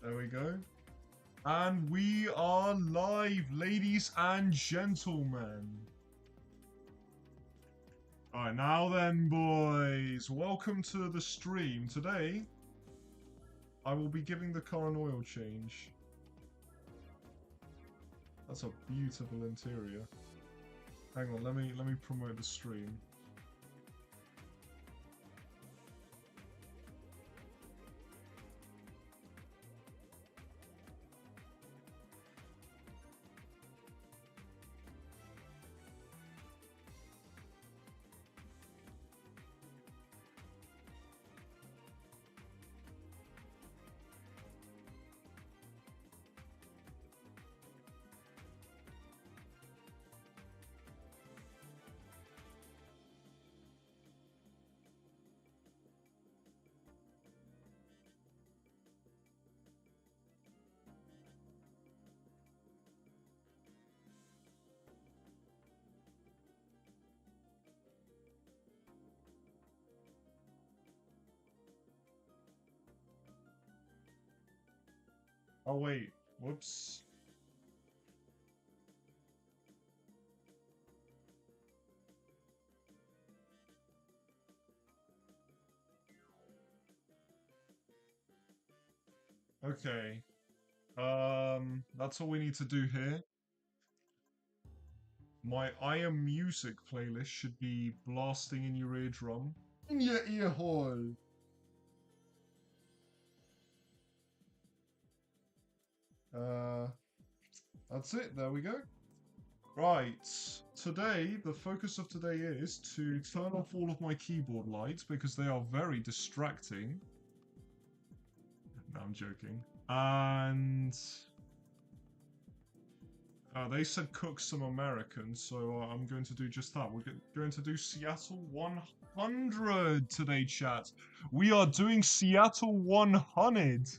There we go. And we are live, ladies and gentlemen. Alright, now then, boys. Welcome to the stream. Today, I will be giving the car an oil change. That's a beautiful interior. Hang on, let me promote the stream. Oh wait, whoops. Okay. That's all we need to do here. My I Am Music playlist should be blasting in your eardrum. In your ear hole. That's it. There we go. Right. Today, the focus of today is to turn off all of my keyboard lights because they are very distracting. No, I'm joking. And they said cook some American, so I'm going to do just that. We're going to do Seattle 100 today, chat. We are doing Seattle 100.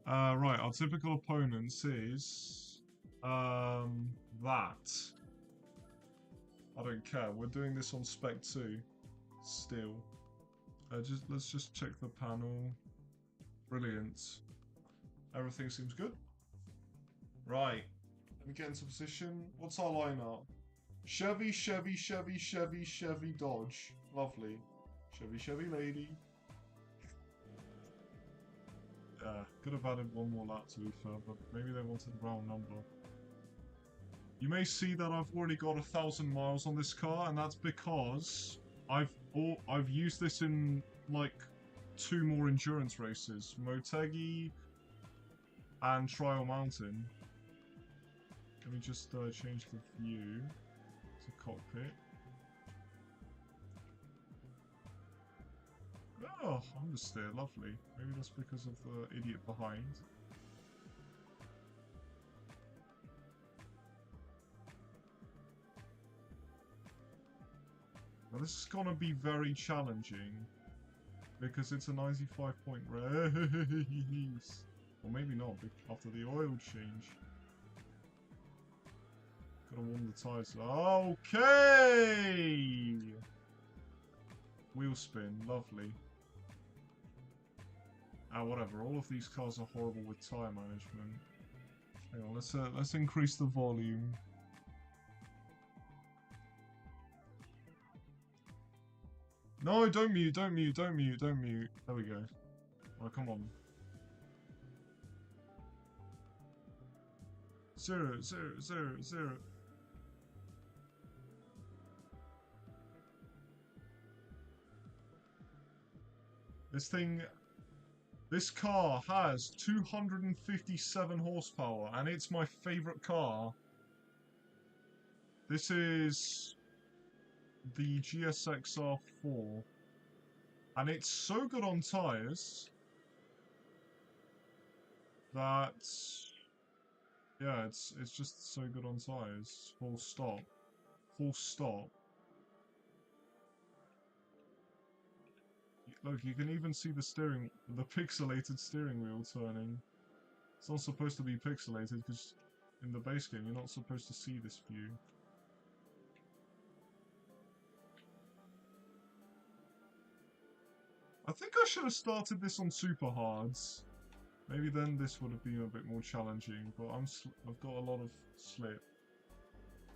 Right, our typical opponents is that. I don't care. We're doing this on Spec 2 still. Let's just check the panel. Brilliant. Everything seems good. Right. Let me get into position. What's our lineup? Chevy, Chevy, Chevy, Chevy, Chevy, Dodge. Lovely. Chevy, Chevy, lady. Yeah, could have added one more lap to be fair, but maybe they wanted the round number. You may see that I've already got 1,000 miles on this car, and that's because I've used this in like 2 more endurance races, Motegi and Trial Mountain. Let me just change the view to cockpit. Oh, understeer, lovely. Maybe that's because of the idiot behind. Now this is gonna be very challenging because it's a 95-point race. Or maybe not, after the oil change. Gotta warm the tyres. Okay! Wheel spin, lovely. Whatever. All of these cars are horrible with tyre management. Hang on, let's increase the volume. No, don't mute, don't mute, don't mute, don't mute. There we go. Oh, come on. 0, 0, 0, 0. This car has 257 horsepower, and it's my favorite car. This is the GSX-R4, and it's so good on tires that, yeah, it's just so good on tires. Full stop. Full stop. Look, you can even see the pixelated steering wheel turning. It's not supposed to be pixelated because in the base game you're not supposed to see this view. I think I should have started this on super hards. Maybe then this would have been a bit more challenging, but I've got a lot of slip.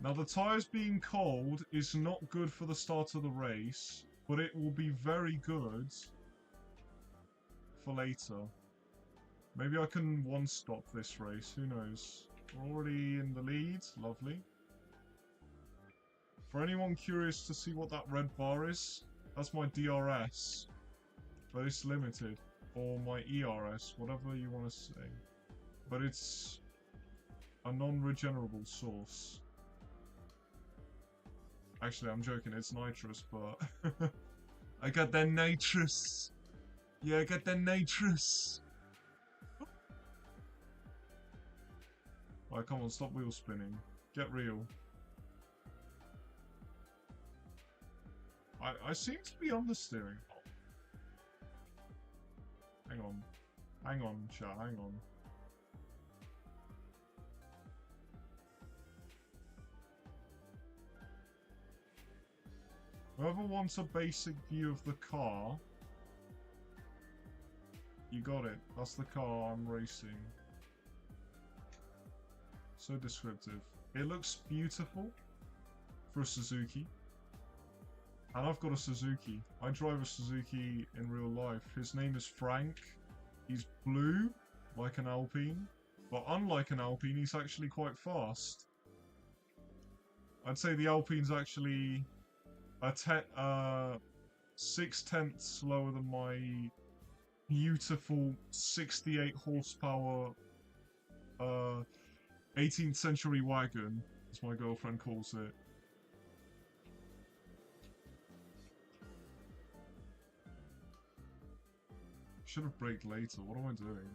Now the tyres being cold is not good for the start of the race, but it will be very good for later. Maybe I can one-stop this race, who knows. We're already in the lead, lovely. For anyone curious to see what that red bar is, that's my DRS, but it's limited. Or my ERS, whatever you want to say. But it's a non-regenerable source. Actually, I'm joking, it's nitrous, but... I got that nitrous! Yeah, I got that nitrous! Alright, come on, stop wheel spinning. Get real. I seem to be understeering. Hang on. Hang on, chat, hang on. Whoever wants a basic view of the car, you got it. That's the car I'm racing. So descriptive. It looks beautiful for a Suzuki. And I've got a Suzuki. I drive a Suzuki in real life. His name is Frank. He's blue, like an Alpine. But unlike an Alpine, he's actually quite fast. I'd say the Alpine's actually a 6/10 slower than my beautiful 68 horsepower 18th century wagon, as my girlfriend calls it. Should have braked later. What am I doing?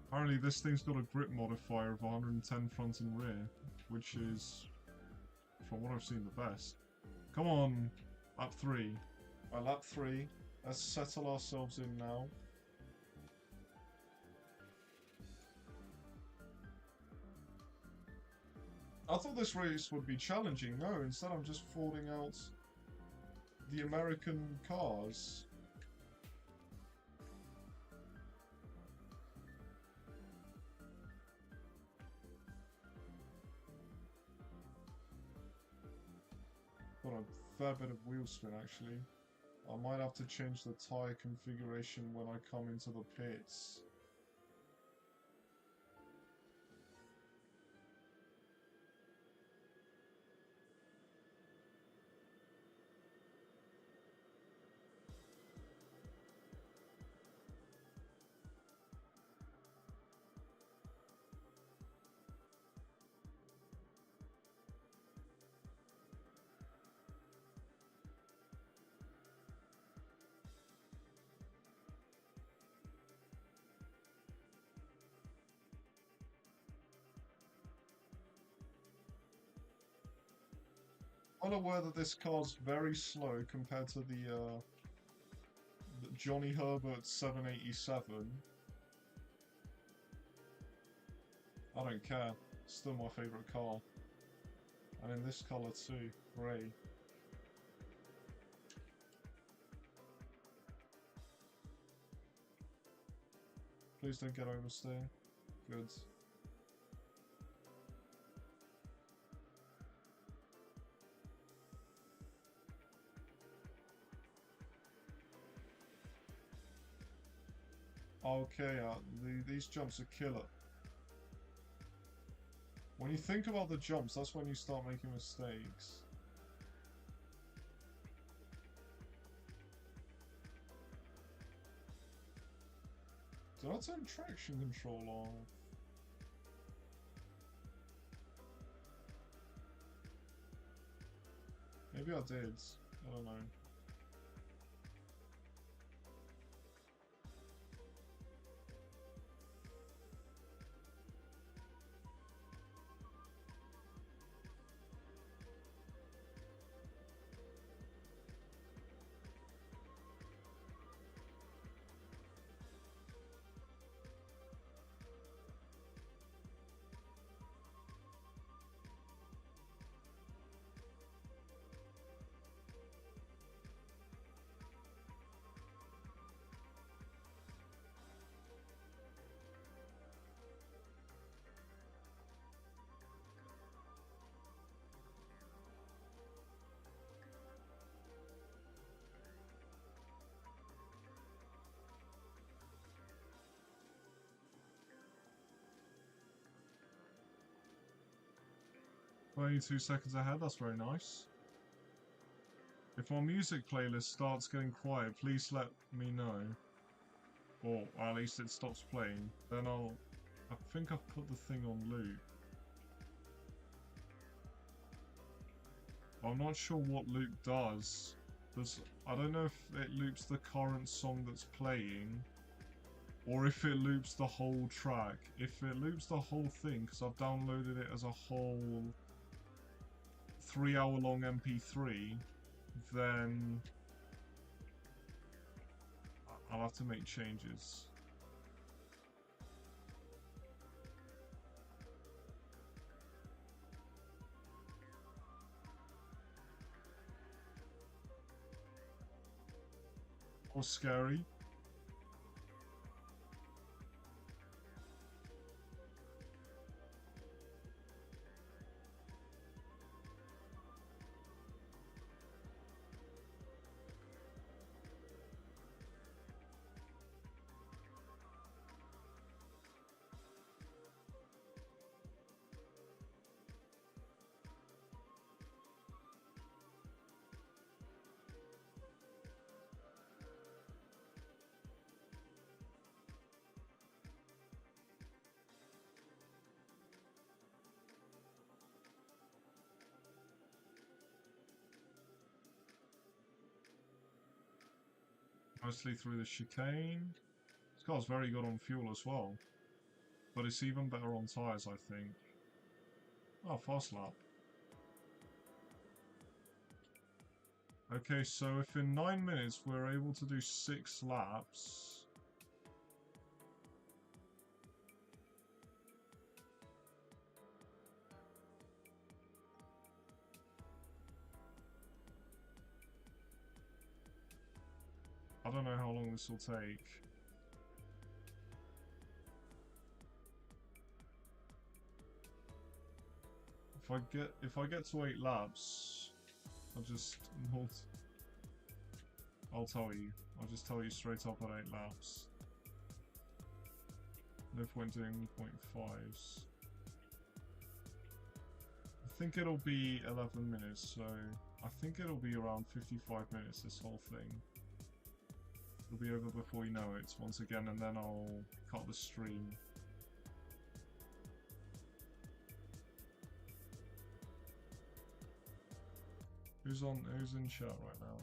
Apparently this thing's got a grip modifier of 110 front and rear, which is, from what I've seen, the best. Come on, lap 3. Right, lap 3. Let's settle ourselves in now. I thought this race would be challenging. No, instead I'm just falling out the American cars. Got a fair bit of wheel spin actually. I might have to change the tyre configuration when I come into the pits. I'm aware that this car's very slow compared to the Johnny Herbert 787. I don't care. It's still my favourite car. And in this colour too, grey. Please don't get oversteer. Good. Okay, these jumps are killer. When you think about the jumps, that's when you start making mistakes. Did I turn traction control off? Maybe I did. I don't know. 22 seconds ahead, that's very nice. If my music playlist starts getting quiet, please let me know. Or at least it stops playing. Then I think I've put the thing on loop. I'm not sure what loop does. I don't know if it loops the current song that's playing, or if it loops the whole track. If it loops the whole thing, because I've downloaded it as a whole 3-hour-long MP3, then I'll have to make changes. Or scary. Mostly through the chicane. This car's very good on fuel as well. But it's even better on tyres, I think. Oh, fast lap. Okay, so if in 9 minutes we're able to do 6 laps... I don't know how long this will take. If I get to 8 laps, I'll tell you. I'll just tell you straight up at 8 laps. No point doing 0.5s. I think it'll be 11 minutes, so I think it'll be around 55 minutes, this whole thing. It'll be over before you know it, once again, and then I'll cut the stream. Who's in chat right now?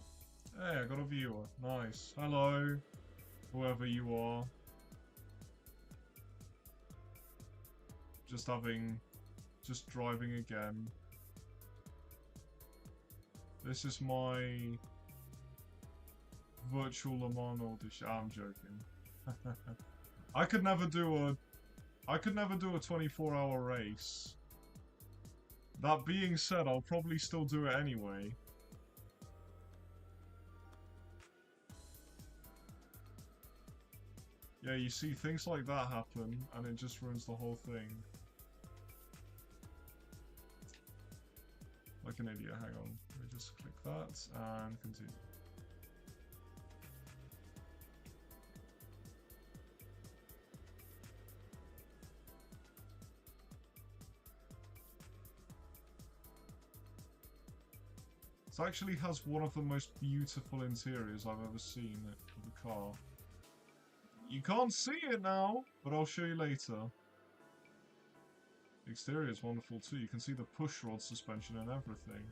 Hey, I got a viewer. Nice. Hello, whoever you are. Just driving again. This is my virtual Le Mans audition. I'm joking. I could never do a 24-hour race. That being said, I'll probably still do it anyway. Yeah, you see, things like that happen, and it just ruins the whole thing. Like an idiot, hang on. Let me just click that, and continue. It actually has one of the most beautiful interiors I've ever seen of a car. You can't see it now, but I'll show you later. The exterior is wonderful too. You can see the push rod suspension and everything.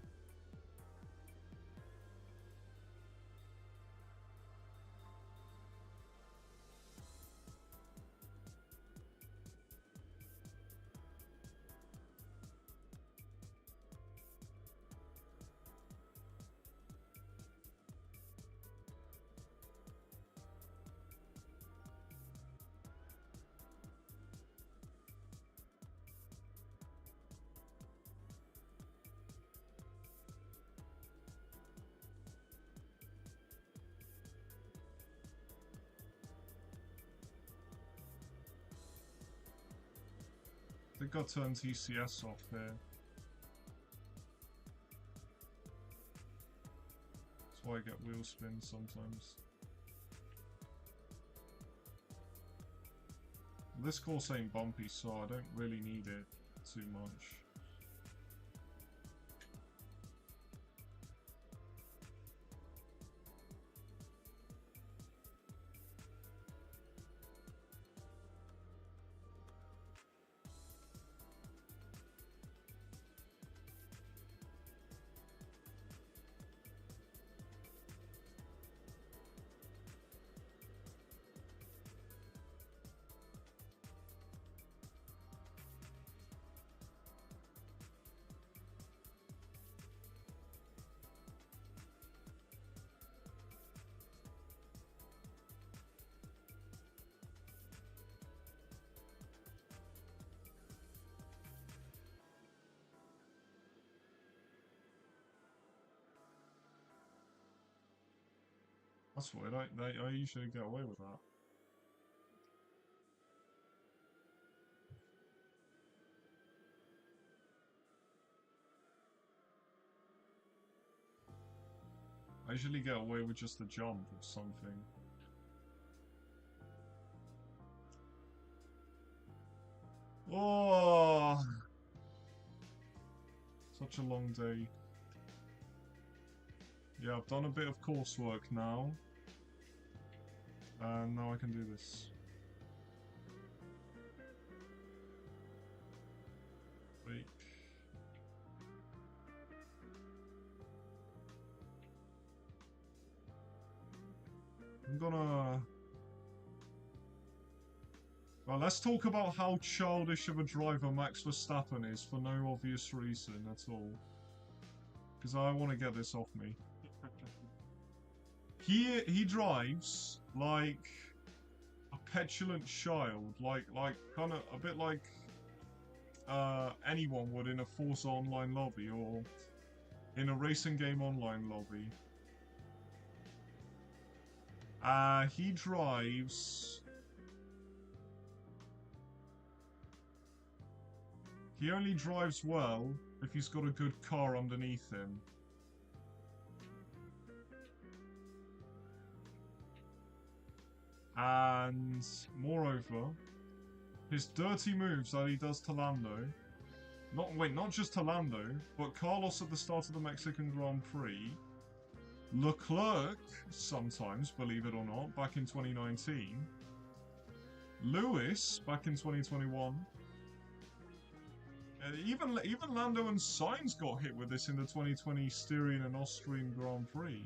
I think I'll turn TCS off here. That's why I get wheel spins sometimes. This course ain't bumpy, so I don't really need it too much. That's weird. I usually get away with that. I usually get away with just a jump or something. Oh, such a long day. Yeah, I've done a bit of coursework now. And now I can do this. Wait. I'm gonna... Well, let's talk about how childish of a driver Max Verstappen is for no obvious reason at all. Because I want to get this off me. He drives like a petulant child, like kind of a bit like anyone would in a Forza Online lobby or in a racing game online lobby. He drives. He only drives well if he's got a good car underneath him. And moreover, his dirty moves that he does to Lando, not just to Lando, but Carlos at the start of the Mexican Grand Prix, Leclerc sometimes, believe it or not, back in 2019, Lewis back in 2021, even Lando and Sainz got hit with this in the 2020 Styrian and Austrian Grand Prix.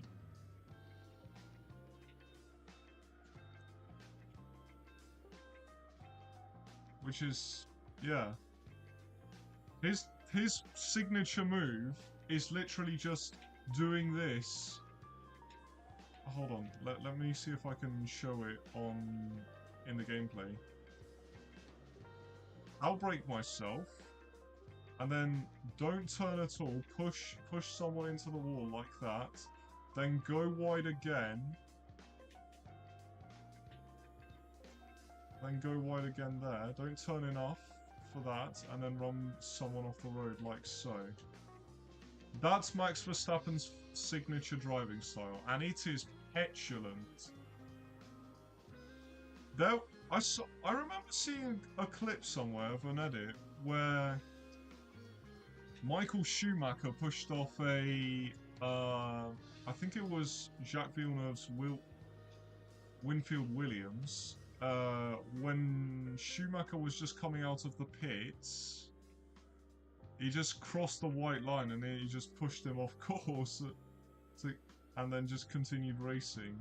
Which is, yeah. His signature move is literally just doing this. Hold on, let me see if I can show it in the gameplay. I'll break myself, and then don't turn at all. Push someone into the wall like that. Then go wide again. Then go wide again there. Don't turn enough for that, and then run someone off the road like so. That's Max Verstappen's signature driving style, and it is petulant. I remember seeing a clip somewhere of an edit where Michael Schumacher pushed off a, I think it was Jacques Villeneuve's Winfield Williams. When Schumacher was just coming out of the pits, he just crossed the white line and he just pushed him off course, and then just continued racing.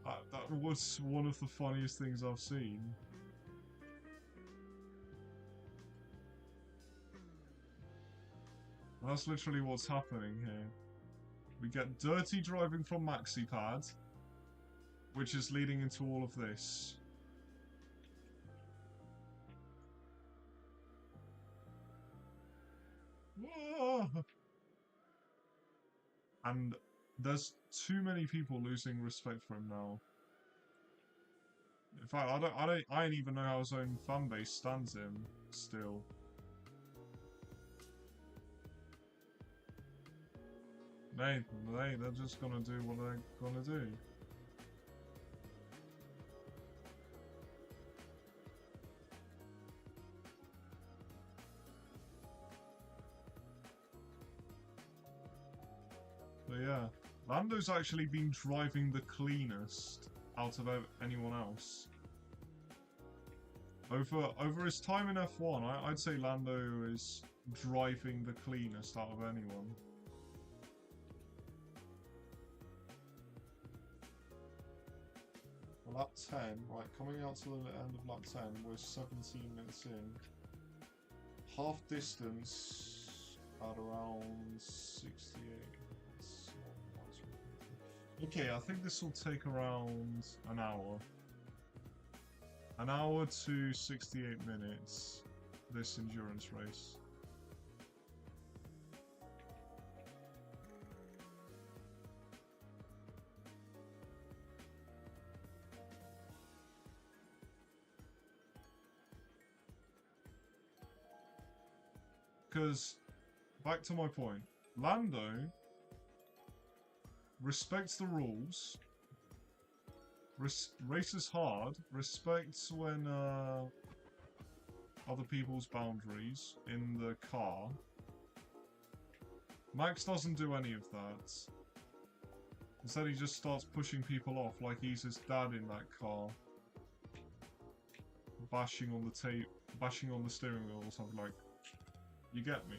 That was one of the funniest things I've seen. That's literally what's happening here. We get dirty driving from MaxiPad, which is leading into all of this. And there's too many people losing respect for him now. In fact, I don't even know how his own fan base stands him still. They're just gonna do what they're gonna do. But yeah, Lando's actually been driving the cleanest out of anyone else. Over his time in F1, I'd say Lando is driving the cleanest out of anyone. Lap 10, right, coming out to the end of lap 10, we're 17 minutes in. Half distance at around 68. Okay, I think this will take around an hour. An hour to 68 minutes, this endurance race. Because, back to my point, Lando respects the rules, races hard, respects when other people's boundaries in the car. Max doesn't do any of that. Instead, he just starts pushing people off like he's his dad in that car. Bashing on the bashing on the steering wheel or something like. You get me?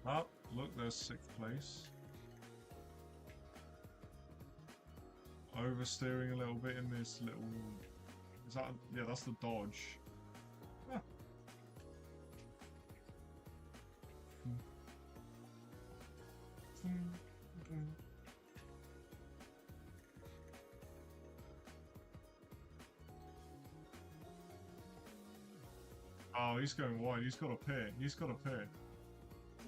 Ah, look, there's 6th place. Oversteering a little bit in this little... Is that... Yeah, that's the dodge. Ah. Oh, he's going wide. He's got a pit. He's got a pit.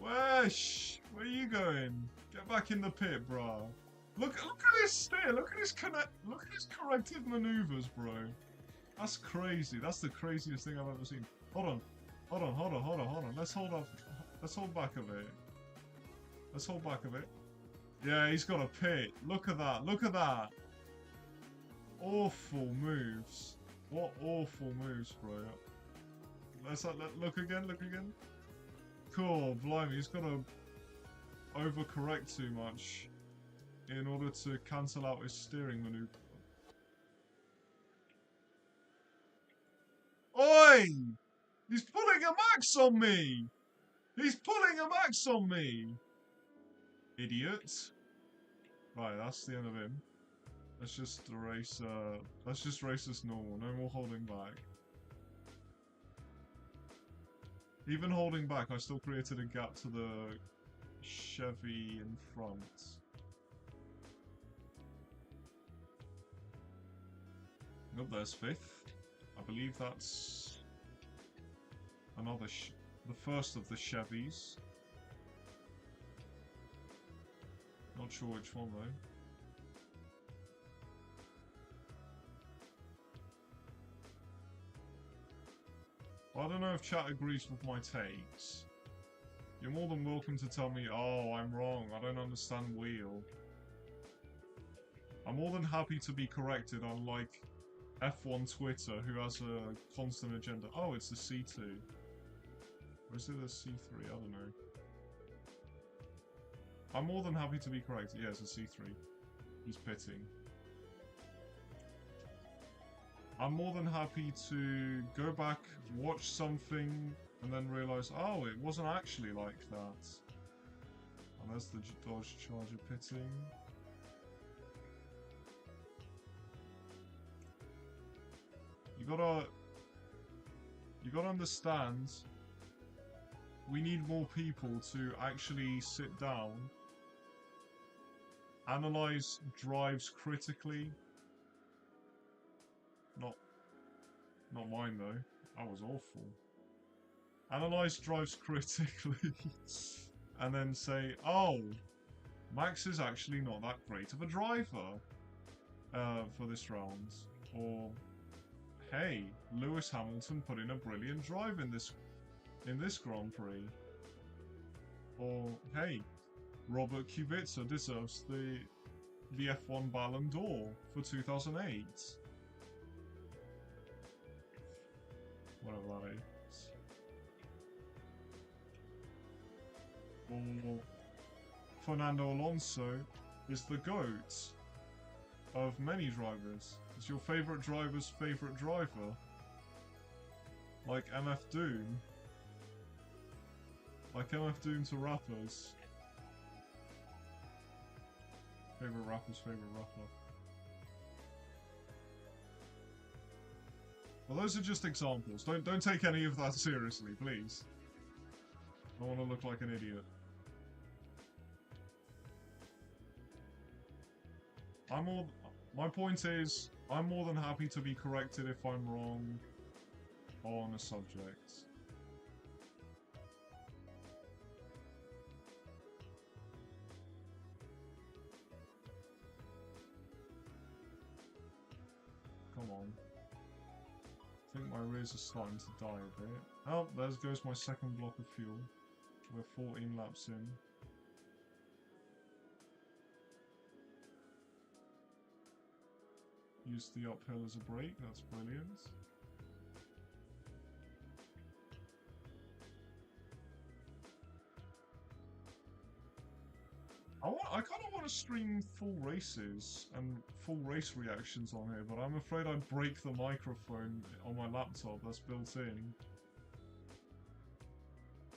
Wesh! Where are you going? Get back in the pit, bro. Look at his steer. Look at his corrective maneuvers, bro. That's crazy. That's the craziest thing I've ever seen. Hold on. Let's hold back a bit. Let's hold back a bit. Yeah, he's got a pit. Look at that. Look at that. Awful moves. What awful moves, bro. Let's look again. Look again. Cool. Blimey, he's got to overcorrect too much in order to cancel out his steering maneuver. Oi! He's pulling a max on me! He's pulling a max on me! Idiot. Right, that's the end of him. Let's just race this normal. No more holding back. Even holding back, I still created a gap to the Chevy in front. Nope, there's 5th. I believe that's another the first of the Chevys. Not sure which one though. I don't know if chat agrees with my takes. You're more than welcome to tell me, oh, I'm wrong, I don't understand wheel. I'm more than happy to be corrected, unlike F1 Twitter, who has a constant agenda. Oh, it's the C2. Or is it a C3? I don't know. I'm more than happy to be corrected. Yeah, it's a C3. He's pitting. I'm more than happy to go back, watch something, and then realise, oh, it wasn't actually like that. And there's the Dodge Charger pitting. You gotta understand, we need more people to actually sit down, analyze drives critically. Not mine though. That was awful. Analyze drives critically, and then say, oh, Max is actually not that great of a driver for this round, or hey, Lewis Hamilton put in a brilliant drive in this Grand Prix, or hey, Robert Kubica deserves the F1 Ballon d'Or for 2008. Whatever that is. Or Fernando Alonso is the GOAT of many drivers. It's your favourite driver's favourite driver. Like MF Doom. Like MF Doom to rappers. Favourite rapper's favourite rapper. Well, those are just examples. Don't take any of that seriously, please. I don't want to look like an idiot. My point is, I'm more than happy to be corrected if I'm wrong on a subject. I think my rears are starting to die a bit. Oh, there goes my second block of fuel. We're 14 laps in. Use the uphill as a brake, that's brilliant. I kind of want to stream full races and full race reactions on here, but I'm afraid I'd break the microphone on my laptop that's built in.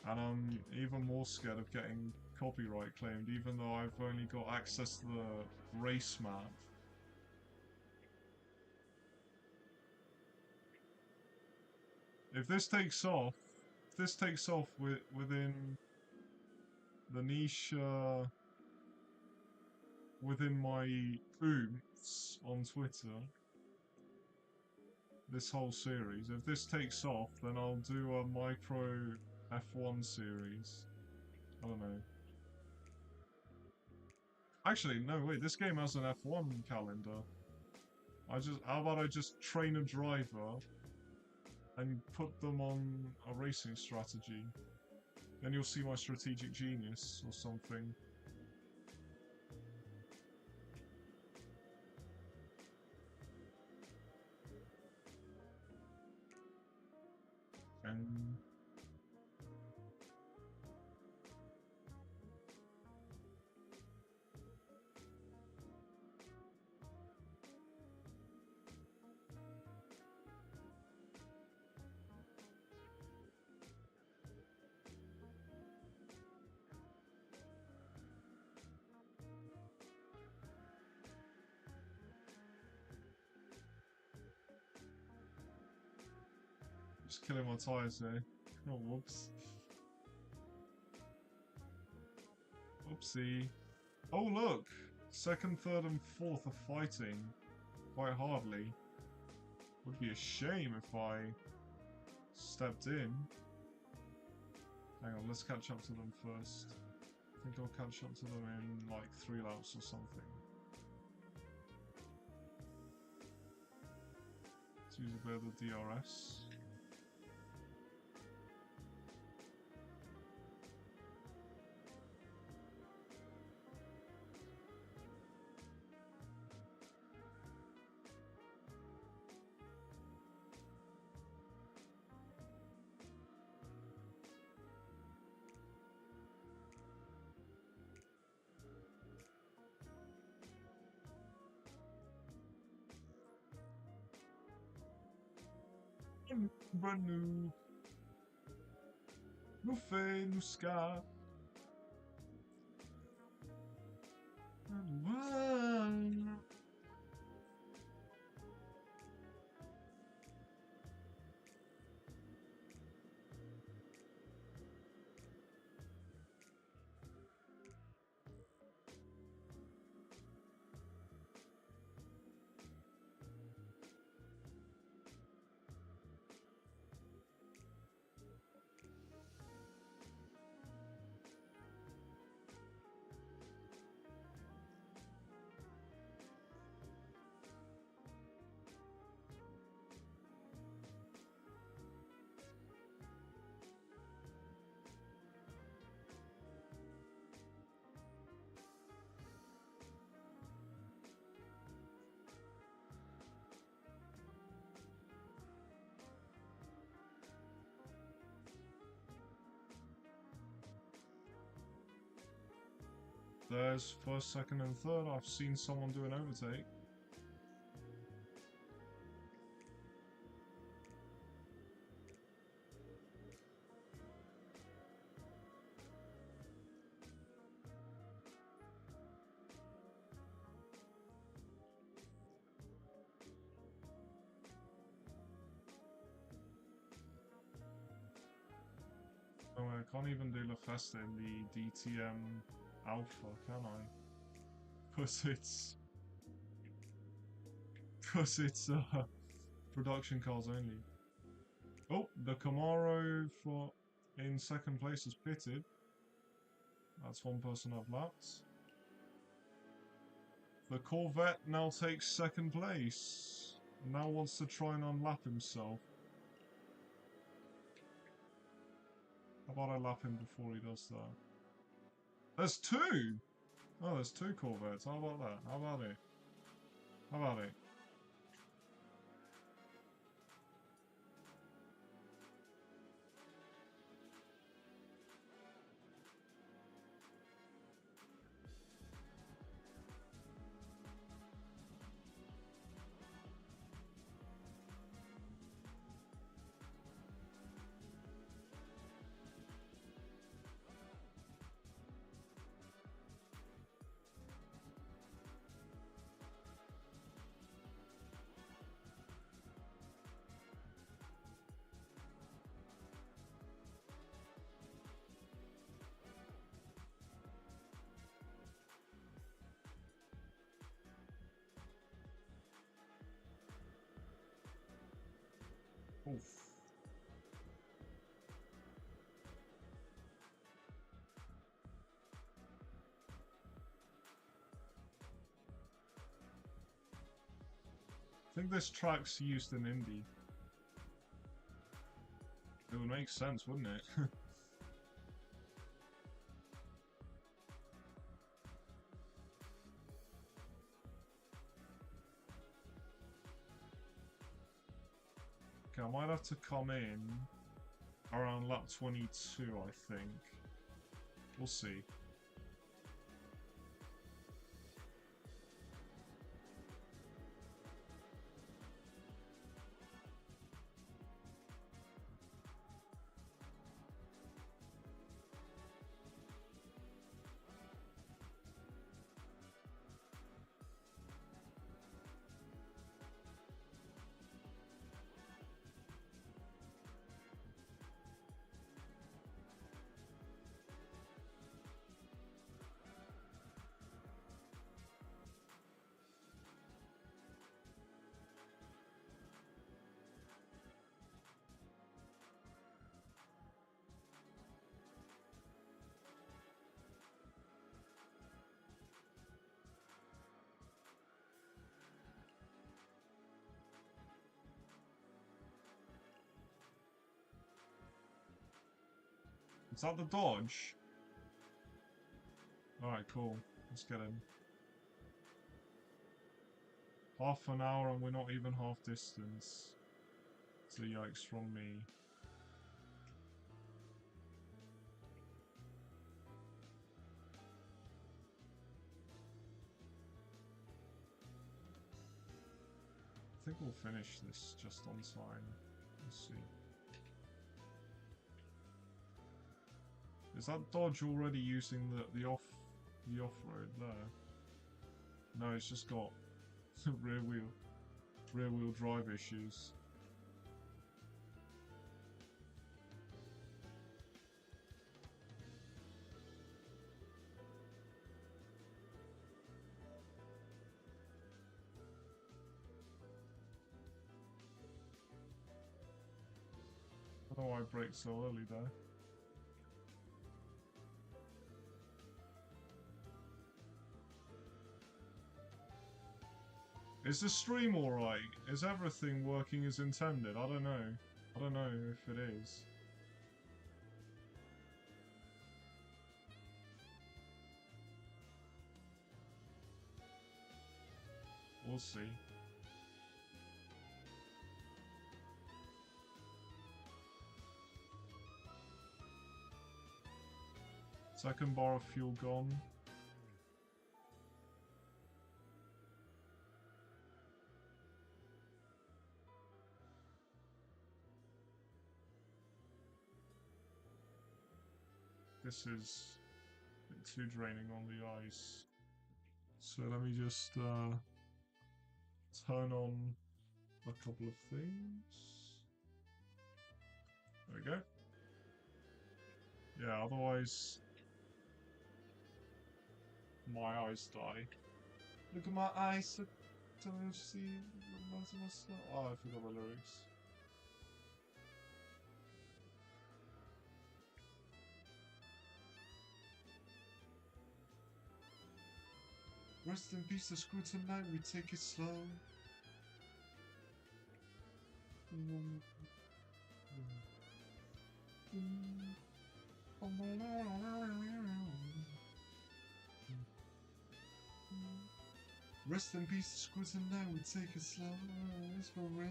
And I'm even more scared of getting copyright claimed, even though I've only got access to the race map. If this takes off within the niche, within my oomph on Twitter, this whole series, if this takes off, then I'll do a micro F1 series. I don't know. Actually, no, wait, this game has an F1 calendar. How about I just train a driver and put them on a racing strategy? Then you'll see my strategic genius or something. And just killing my tyres there. Oh, whoops. Oopsie. Oh, look! Second, third, and fourth are fighting quite hardly. Would be a shame if I stepped in. Hang on, let's catch up to them first. I think I'll catch up to them in like 3 laps or something. Let's use a bit of the DRS. Brand new. No fait, no ska. There's first, second, and third. I've seen someone do an overtake. Oh, I can't even do La Festa in the DTM Alpha, can I? Because it's production cars only. Oh, the Camaro in second place is pitted. That's one person I've lapped. The Corvette now takes second place. And now wants to try and unlap himself. How about I lap him before he does that? There's two! Oh, there's two Corvettes. How about that? How about it? How about it? Oof. I think this track's used in Indy. It would make sense, wouldn't it? Okay, I might have to come in around lap 22, I think. We'll see. Is that the Dodge? Alright, cool. Let's get in. Half an hour and we're not even half distance. So yikes from me. I think we'll finish this just on time. Let's see. Is that Dodge already using the off-road there? No, it's just got rear wheel drive issues. I don't know why I braked so early there. Is the stream alright? Is everything working as intended? I don't know. I don't know if it is. We'll see. Second bar of fuel gone. This is a bit too draining on the ice. So let me just turn on a couple of things. There we go. Yeah, otherwise my eyes die. Look at my eyes. Don't you see? Oh, I forgot the lyrics. Rest in peace, the screw tonight, we take it slow. Rest in peace, Squids, and now we take it slow. It's for real.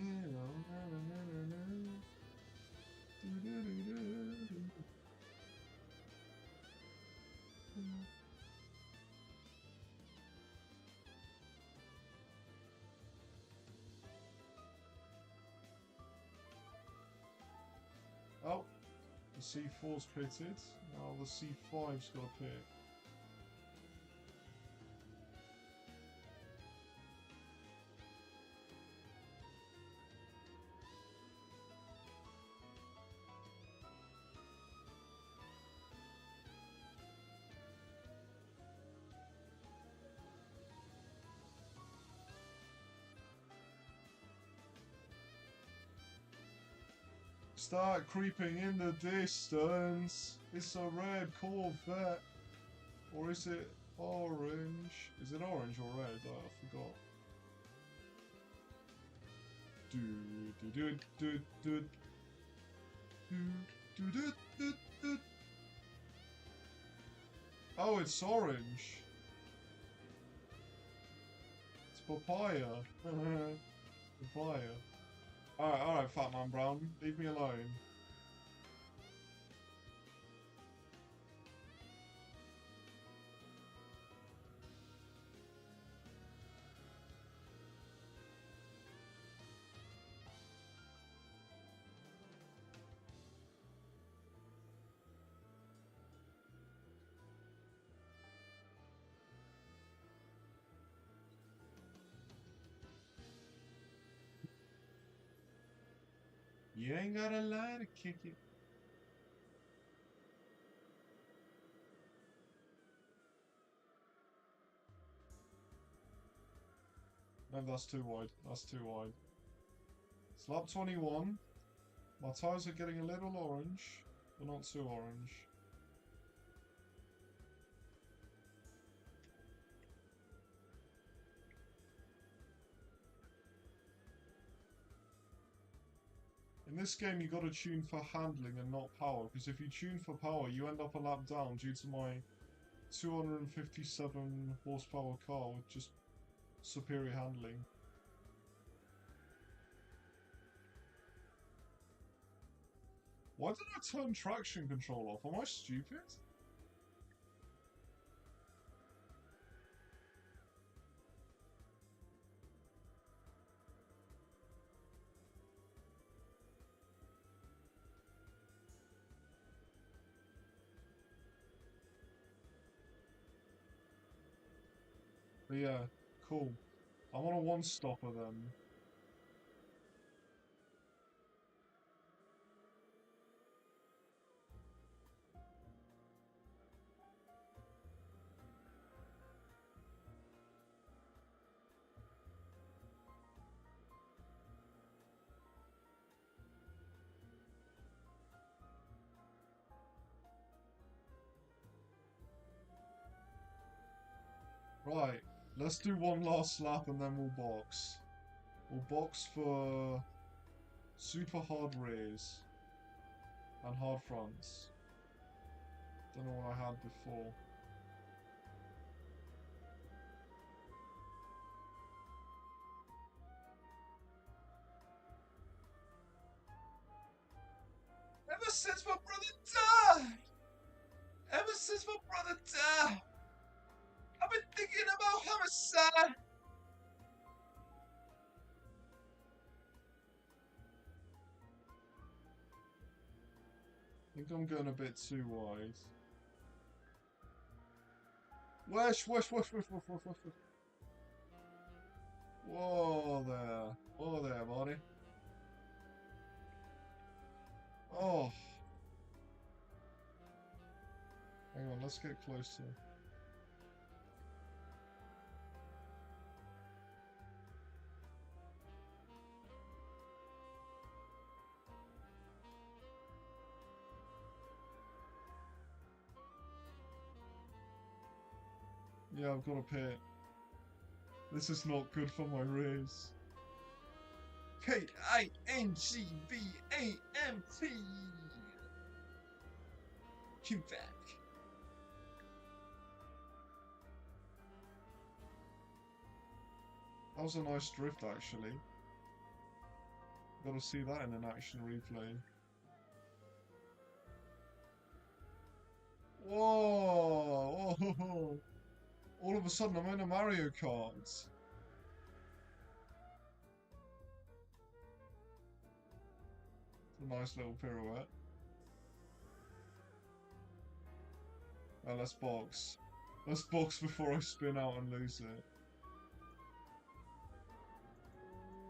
Oh, the C4's pitted. Now the C5's got to pit. Start creeping in the distance. It's a red Corvette. Or is it orange? Is it orange or red? Oh, I forgot. Oh, it's orange. It's papaya. Papaya. Alright, Fat Man Brown. Leave me alone. You ain't got a lie to kick it. No, that's too wide. That's too wide. It's lap 21. My tyres are getting a little orange, but not too orange. In this game, you got to tune for handling and not power, because if you tune for power, you end up a lap down due to my 257 horsepower car with just superior handling. Why did I turn traction control off? Am I stupid? But yeah, cool. I'm on a one-stopper then. Right, let's do one last lap and then we'll box. We'll box for super hard rears and hard fronts. Don't know what I had before. Ever since my brother died! Ever since my brother died! I've been thinking about homicide! I think I'm going a bit too wide. Wesh, wesh, wesh, wesh, wesh, wesh, wesh, wesh. Whoa there. Whoa there, buddy. Oh. Hang on, let's get closer. Yeah, I've got a pit. This is not good for my rears. KINGVAMT. Cute back. That was a nice drift, actually. Gotta see that in an action replay. Whoa! Whoa! All of a sudden, I'm in a Mario Kart. It's a nice little pirouette. Let's box. Let's box before I spin out and lose it.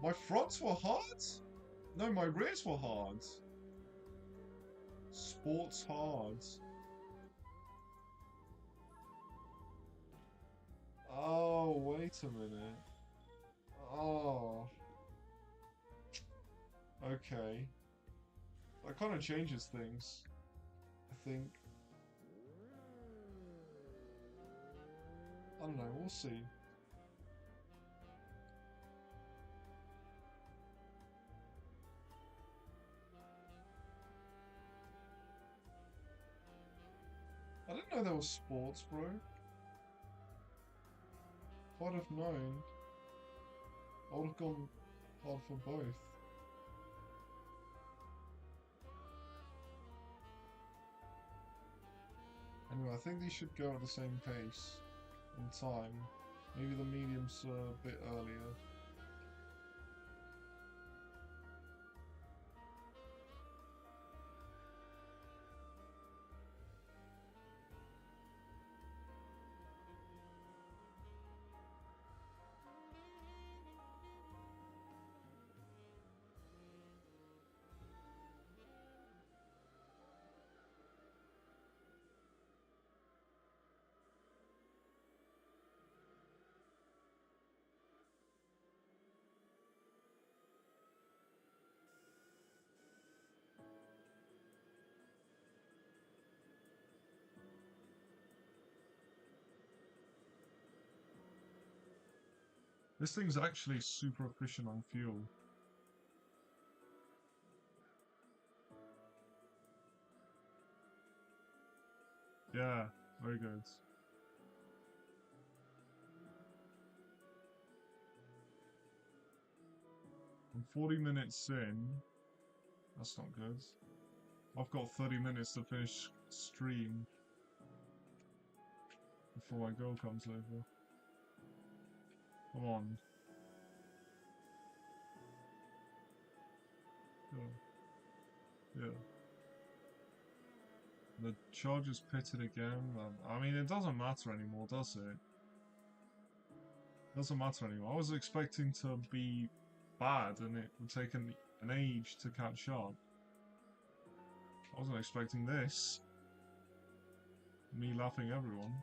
My fronts were hard? No, my rears were hard. Sports hard. Oh, wait a minute. Oh. Okay. That kind of changes things, I think. I don't know, we'll see. I didn't know there was sports, bro. If I'd have known, I would have gone hard for both. Anyway, I think these should go at the same pace in time. Maybe the medium's a bit earlier. This thing's actually super efficient on fuel. Yeah, very good. I'm 40 minutes in. That's not good. I've got 30 minutes to finish stream before my girl comes over. Come on. Yeah. The charger's pitted again. I mean, it doesn't matter anymore, does it? Doesn't matter anymore. I was expecting to be bad and it would take an age to catch up. I wasn't expecting this. Me laughing everyone.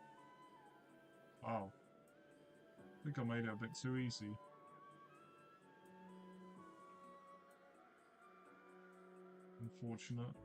Wow. I think I made it a bit too easy. Unfortunate.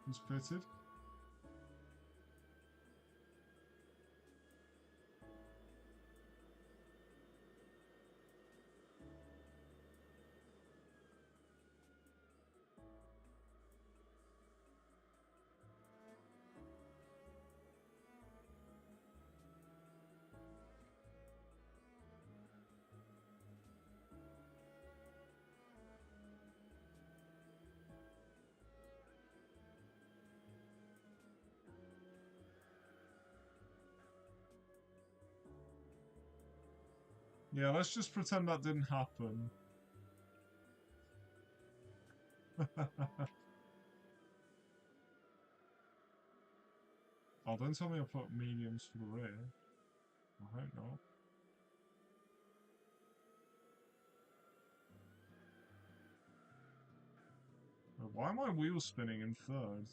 Who's pitted? Yeah, let's just pretend that didn't happen. Oh, don't tell me I put mediums for the rear. I hope not. Why are my wheels spinning in third?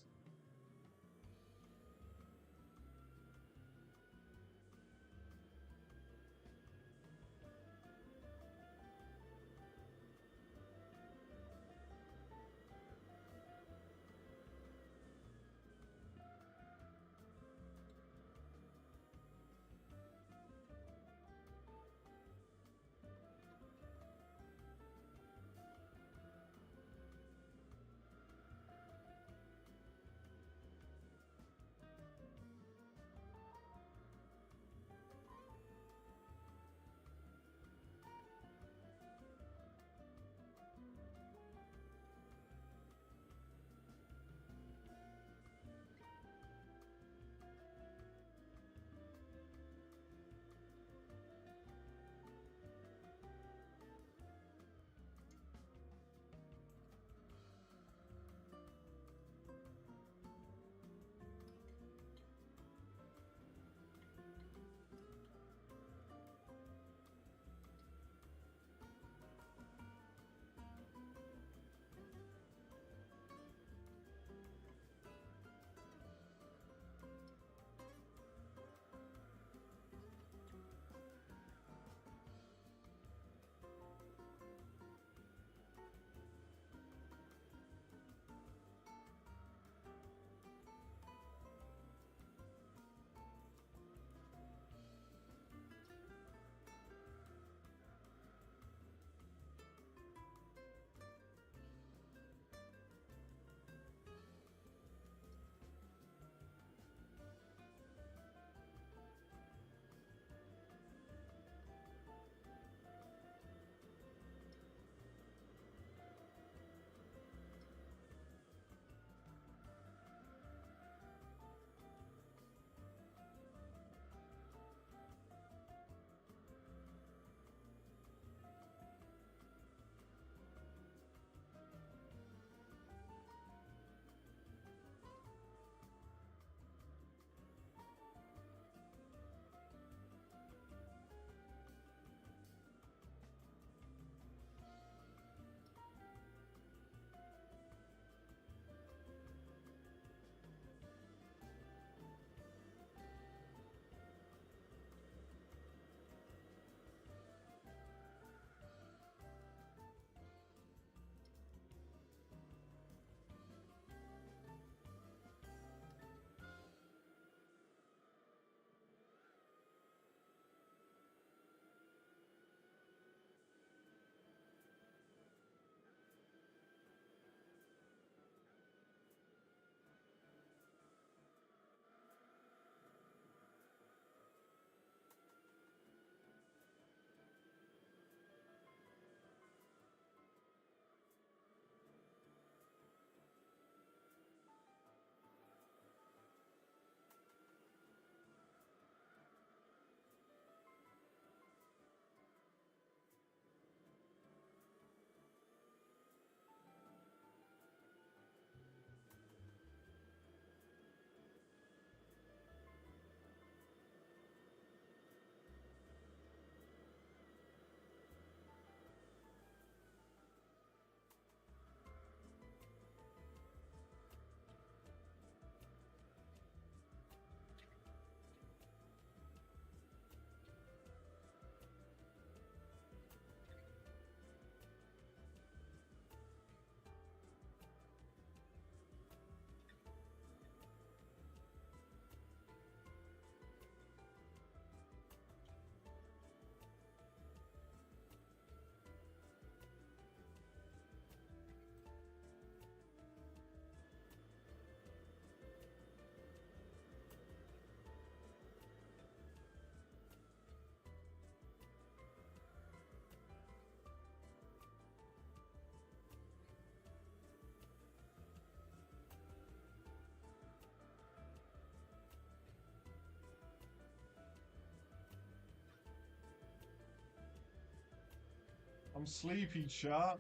I'm sleepy, chat.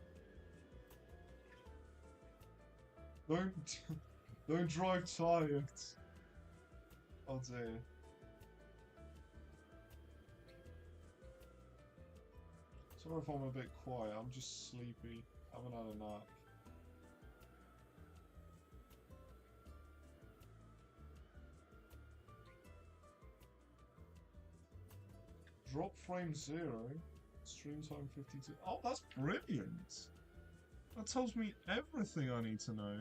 Don't don't drive tired. Oh dear. Sorry if I'm a bit quiet, I'm just sleepy. I haven't had a nap. Drop frame 0. Stream time 52. Oh, that's brilliant! That tells me everything I need to know.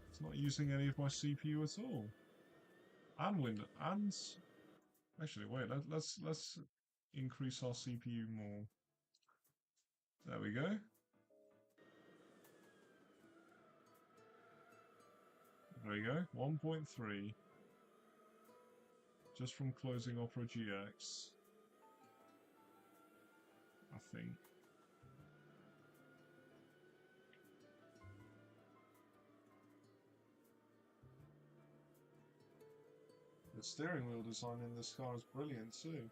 It's not using any of my CPU at all. And window and actually wait, let's increase our CPU more. There we go. There we go. 1.3. Just from closing Opera GX. I think. The steering wheel design in this car is brilliant too.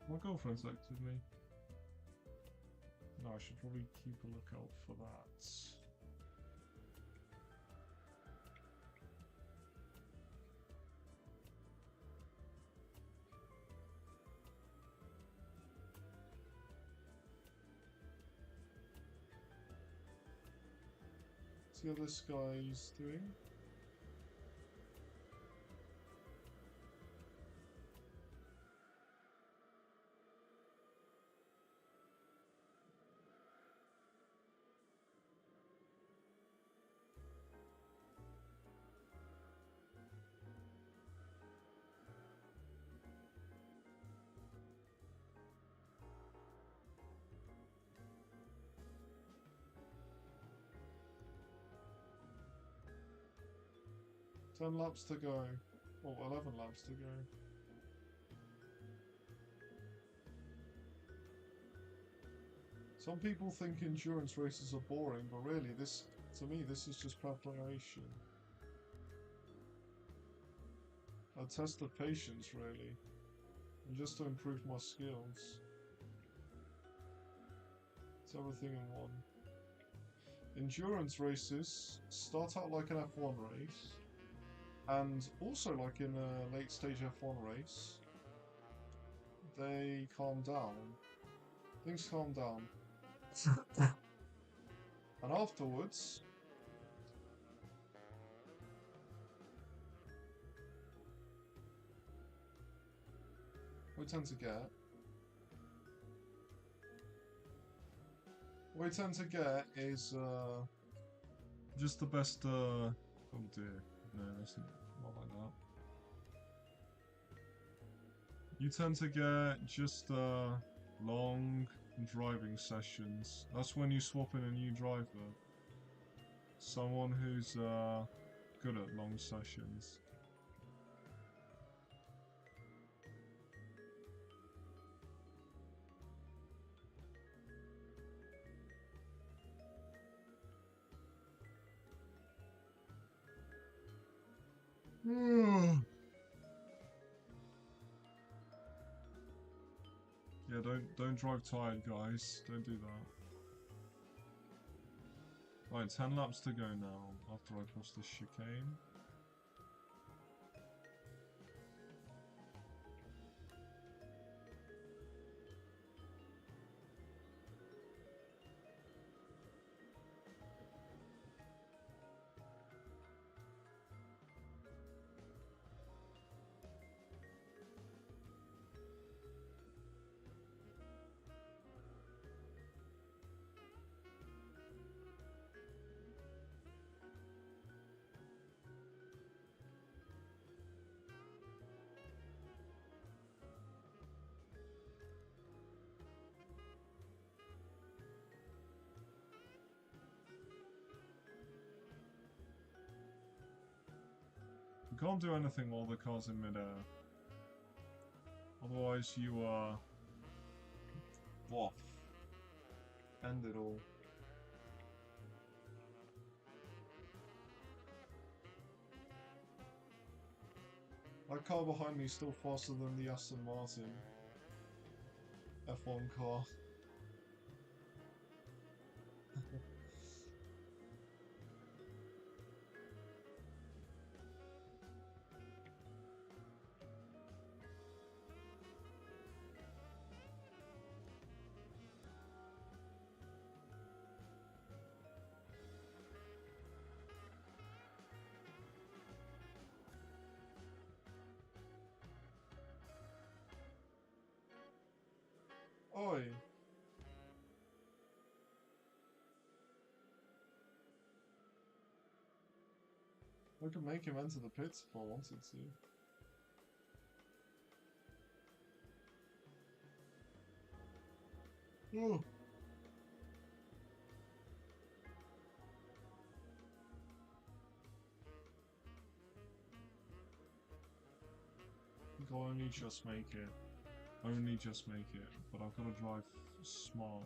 My girlfriend's texted me. No, I should probably keep a lookout for that. See what this guy's doing? Ten laps to go. Or 11 laps to go. Some people think endurance races are boring, but really, to me, this is just preparation. A test of patience, really. And just to improve my skills. It's everything in one. Endurance races start out like an F1 race. And also, like in a late stage F1 race, they calm down. Things calm down. And afterwards, what we tend to get is just the best. Oh dear. No, that's not like that. You tend to get just long driving sessions. That's when you swap in a new driver. Someone who's good at long sessions. Yeah, don't drive tired, guys. Don't do that. Right, 10 laps to go now after I cross this chicane. You can't do anything while the car's in midair. Otherwise you are... off. End it all. That car behind me is still faster than the Aston Martin F1 car. Oi. I could make him enter the pits if I wanted to. Oh. I think I'll only just make it. Only just make it, but I've got to drive smart.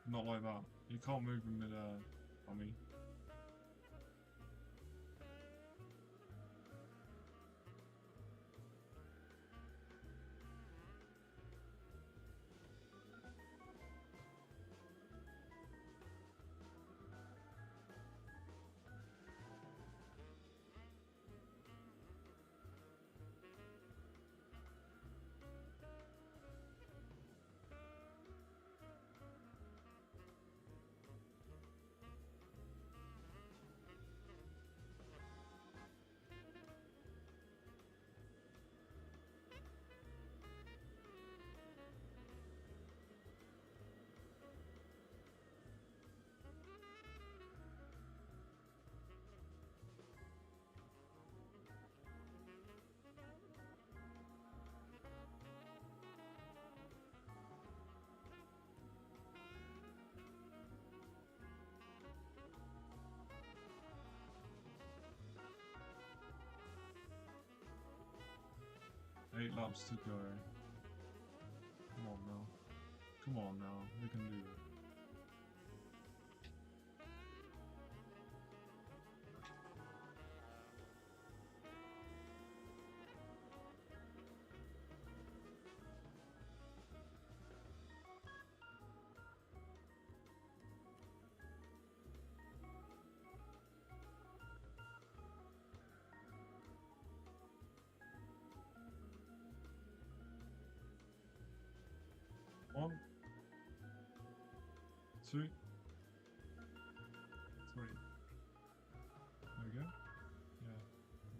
Not like that. You can't move in mid-air, dummy. Eight laps to go. Come on now. Come on now. We can do it. One, two, three. There we go. Yeah,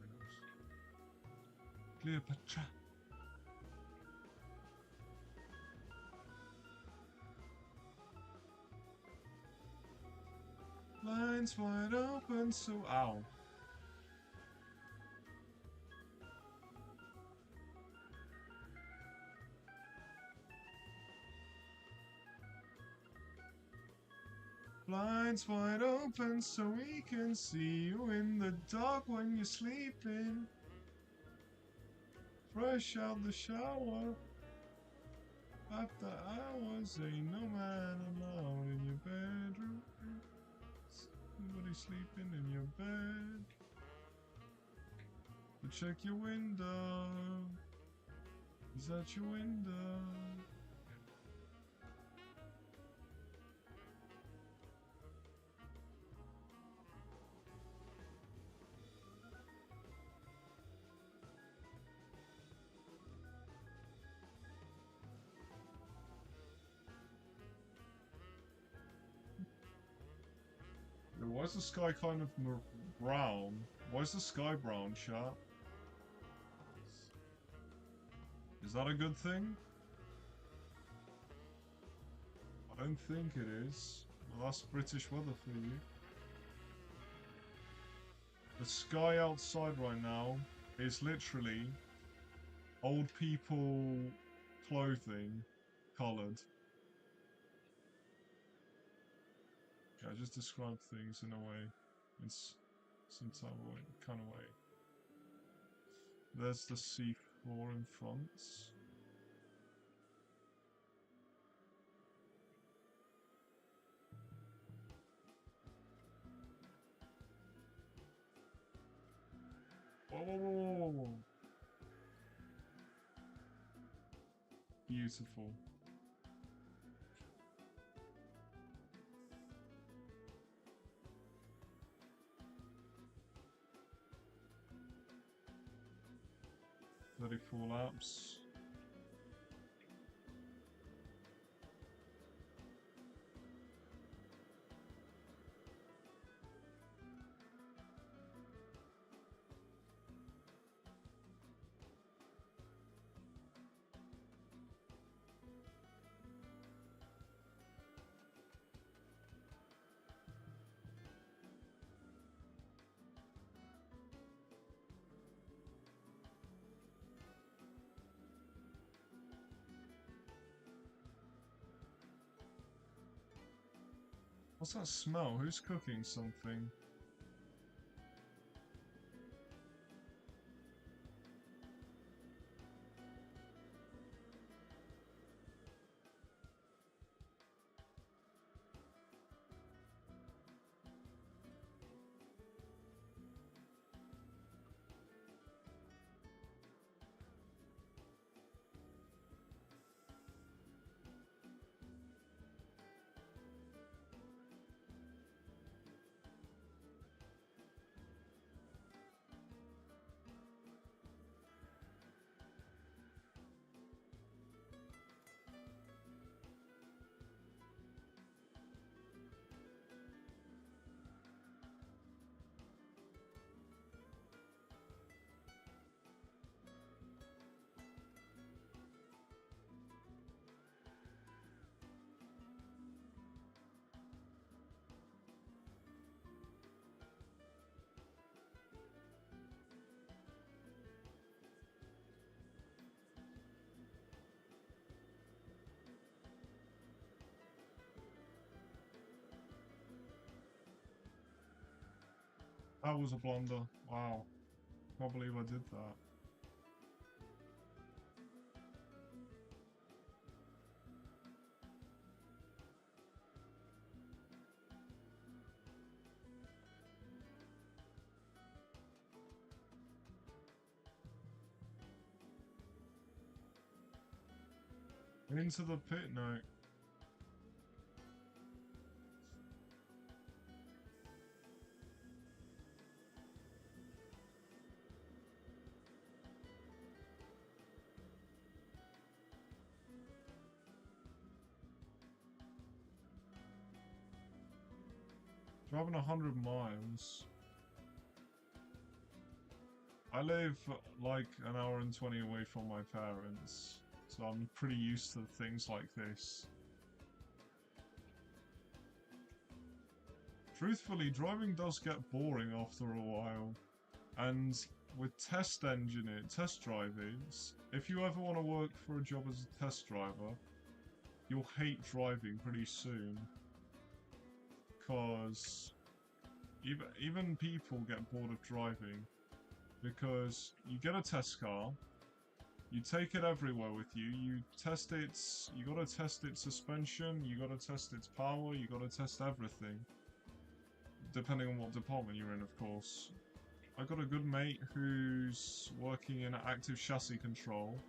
very nice. Cleopatra. Lines wide open, so ow. Blinds wide open so we can see you in the dark when you're sleeping. Fresh out the shower. After hours, ain't no man allowed in your bedroom. Somebody sleeping in your bed. But check your window. He's at your window. Why is the sky kind of brown? Why is the sky brown, chat? Is that a good thing? I don't think it is. Well, that's British weather for you. The sky outside right now is literally old people clothing coloured. I just describe things in a way, in some type of way, kind of way. There's the C4 in front. Oh, beautiful. Full laps. What's that smell? Who's cooking something? That was a blunder. Wow. Can't believe I did that. Into the pit now. Driving 100 miles. I live like an hour and 20 away from my parents, so I'm pretty used to things like this. Truthfully, driving does get boring after a while, and with test driving, if you ever want to work for a job as a test driver, you'll hate driving pretty soon. Because even people get bored of driving, because you get a test car, you take it everywhere with you, you gotta test its suspension, you gotta test its power, you gotta test everything. Depending on what department you're in, of course. I got a good mate who's working in active chassis control,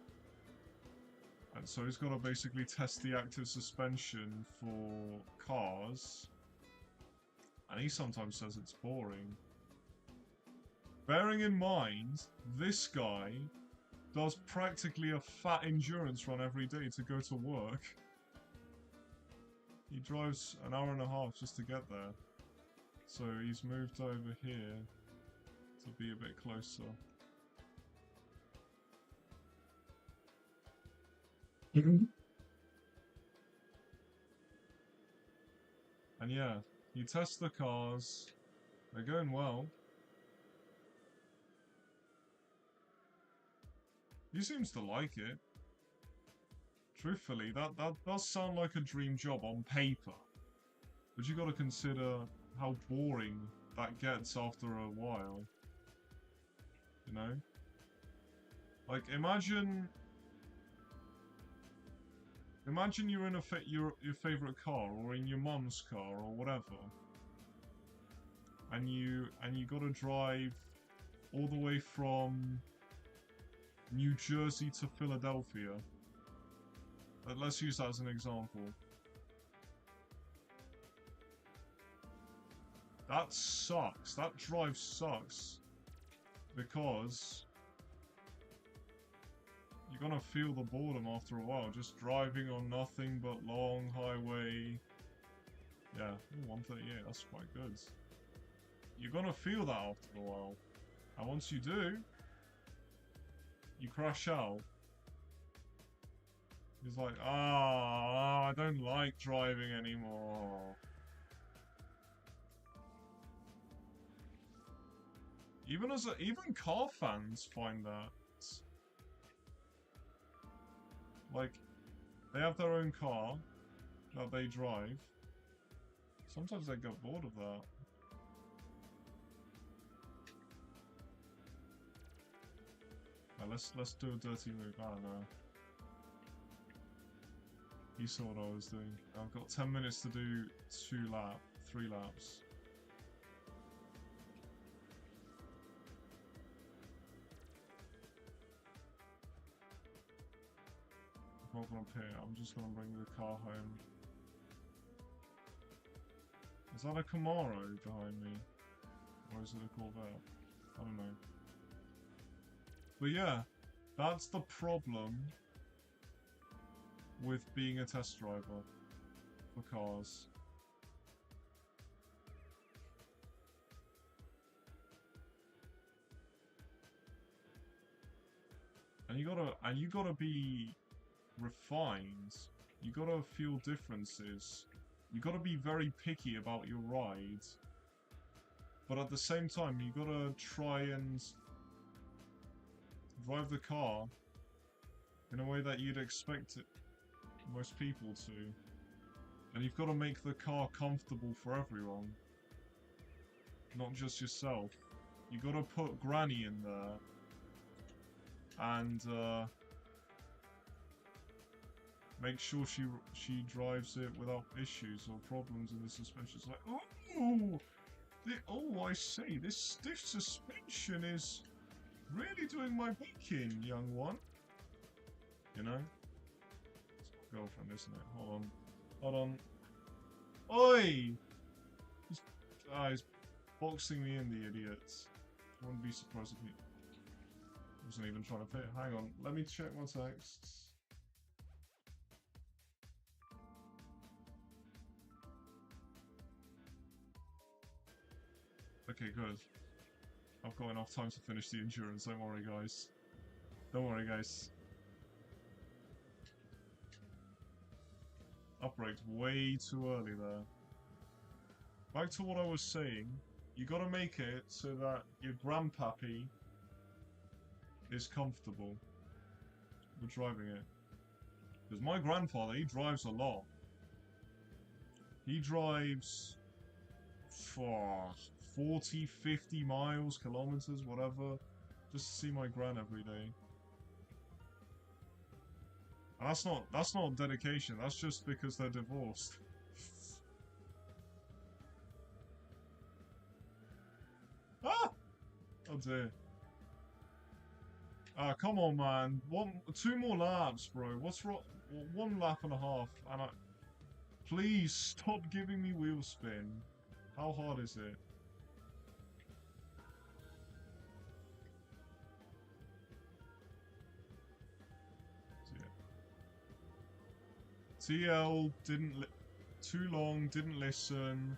and so he's got to basically test the active suspension for cars, and he sometimes says it's boring. Bearing in mind, this guy does practically a fat endurance run every day to go to work. He drives an hour and a half just to get there. So he's moved over here to be a bit closer. And yeah, you test the cars, they're going well. He seems to like it. Truthfully, that does sound like a dream job on paper. But you got to consider how boring that gets after a while. You know? Like, imagine you're in your favorite car, or in your mum's car, or whatever, and you got to drive all the way from New Jersey to Philadelphia. Let's use that as an example. That sucks. That drive sucks. Because you're gonna feel the boredom after a while, just driving on nothing but long highway. Yeah, ooh, 138, that's quite good. You're gonna feel that after a while. And once you do, you crash out. It's like, I don't like driving anymore. Even car fans find that. Like, they have their own car that they drive. Sometimes they get bored of that. Right, let's do a dirty move. I don't know. You saw what I was doing. I've got 10 minutes to do 3 laps. I'm not gonna pay. I'm just gonna bring the car home. Is that a Camaro behind me? Or is it a Corvette? I don't know. But yeah, that's the problem with being a test driver for cars. And you gotta be refined. You gotta feel differences. You gotta be very picky about your rides. But at the same time, you gotta try and drive the car in a way that you'd expect most people to. And you've got to make the car comfortable for everyone. Not just yourself. You've got to put Granny in there. And make sure she drives it without issues or problems in the suspension. It's like, oh, I see. This stiff suspension is really doing my backing, young one. You know? It's my girlfriend, isn't it? Hold on. Oi! He's boxing me in, the idiots. I wouldn't be surprised if he wasn't even trying to pay. Hang on, let me check my texts. Okay, good. I've got enough time to finish the endurance, don't worry guys. Don't worry guys. Upbraked way too early there. Back to what I was saying, you gotta make it so that your grandpappy is comfortable with driving it. Because my grandfather, he drives a lot. He drives for 40, 50 miles, kilometers, whatever, just to see my gran every day. And that's not dedication, that's just because they're divorced. Ah! Oh dear. Ah, come on, man. 2 more laps, bro. What's wrong? 1 lap and a half, and please stop giving me wheel spin. How hard is it? TL didn't too long, didn't listen.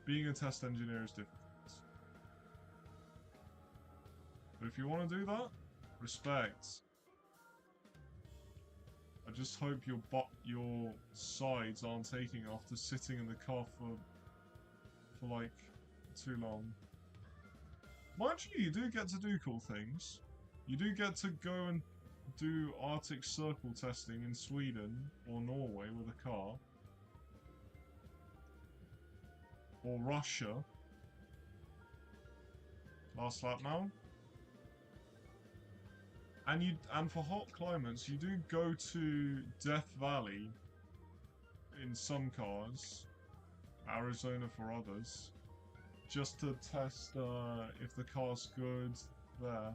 Being a test engineer is difficult. But if you want to do that, respect. I just hope your sides aren't taking after sitting in the car for like too long. Mind you do get to do cool things. You do get to go and do Arctic Circle testing in Sweden or Norway with a car. or Russia. Last lap now. And for hot climates, you do go to Death Valley in some cars, Arizona for others, just to test if the car's good there.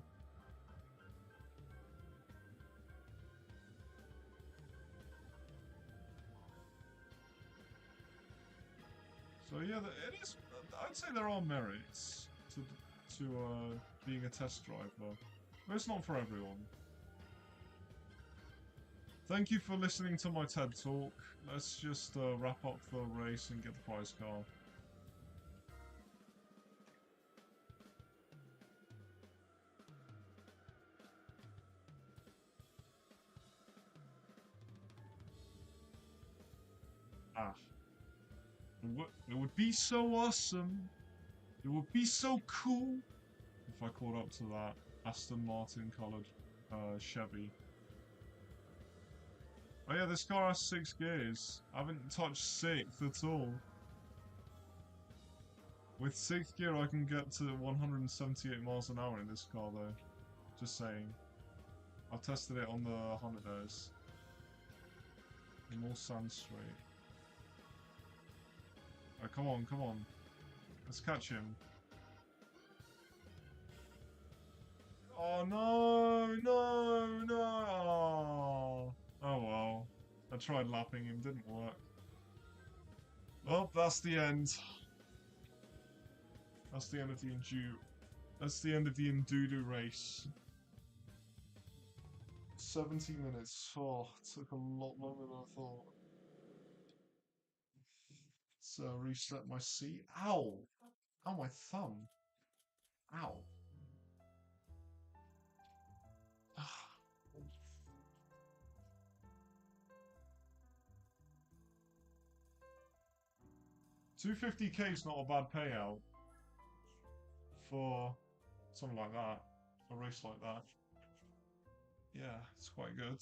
So yeah, it is. I'd say there are merits to being a test driver, but it's not for everyone. Thank you for listening to my TED talk. Let's just wrap up the race and get the prize car. Ah. It would be so awesome. It would be so cool if I caught up to that Aston Martin coloured Chevy. Oh yeah, this car has 6 gears. I haven't touched 6th at all. With 6th gear I can get to 178 miles an hour in this car though. Just saying. I've tested it on the Hondas. More sand straight. Oh, come on, come on. Let's catch him. Oh, no, no, no. Oh, well. I tried lapping him, didn't work. Well, that's the end. That's the end of the Endoodoo race. 70 minutes. Oh, it took a lot longer than I thought. So reset my seat. Ow! Ow, my thumb. Ow. 250k is not a bad payout for something like that, a race like that. Yeah, it's quite good.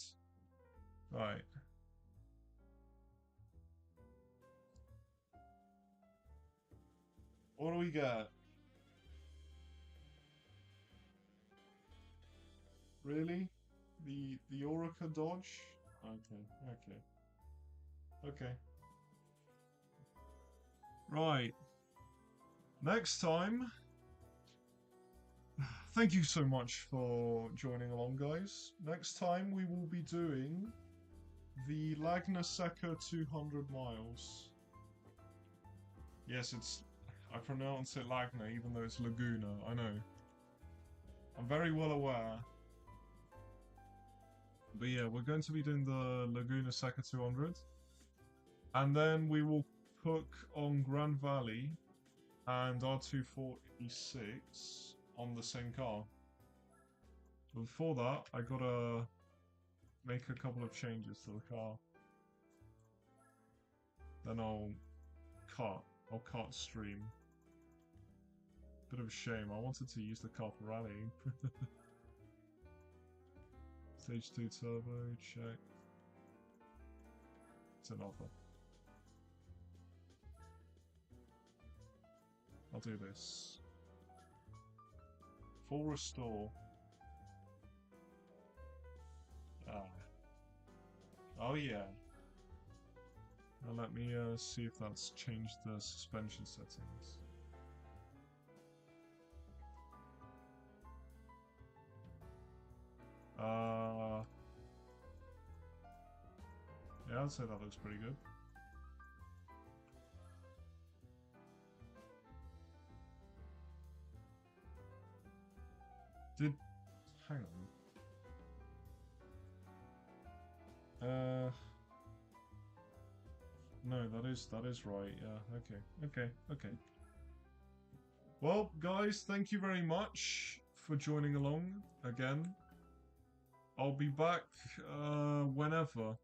Right. What do we get? Really? The Orica Dodge? Okay, okay. Okay. Right. Next time. Thank you so much for joining along, guys. Next time we will be doing the Laguna Seca 200 miles. Yes, I pronounce it Laguna even though it's Laguna, I know. I'm very well aware. But yeah, we're going to be doing the Laguna Seca 200. And then we will cook on Grand Valley and R246 on the same car. But before that, I gotta make a couple of changes to the car. Then I'll cut stream. Bit of a shame, I wanted to use the car for rallying. Stage 2 turbo, check. It's an offer. I'll do this. Full restore. Ah. Oh yeah. Now let me see if that's changed the suspension settings. Yeah, I'd say that looks pretty good. Hang on. No, that is right. Yeah. Okay. Well, guys, thank you very much for joining along again. I'll be back whenever.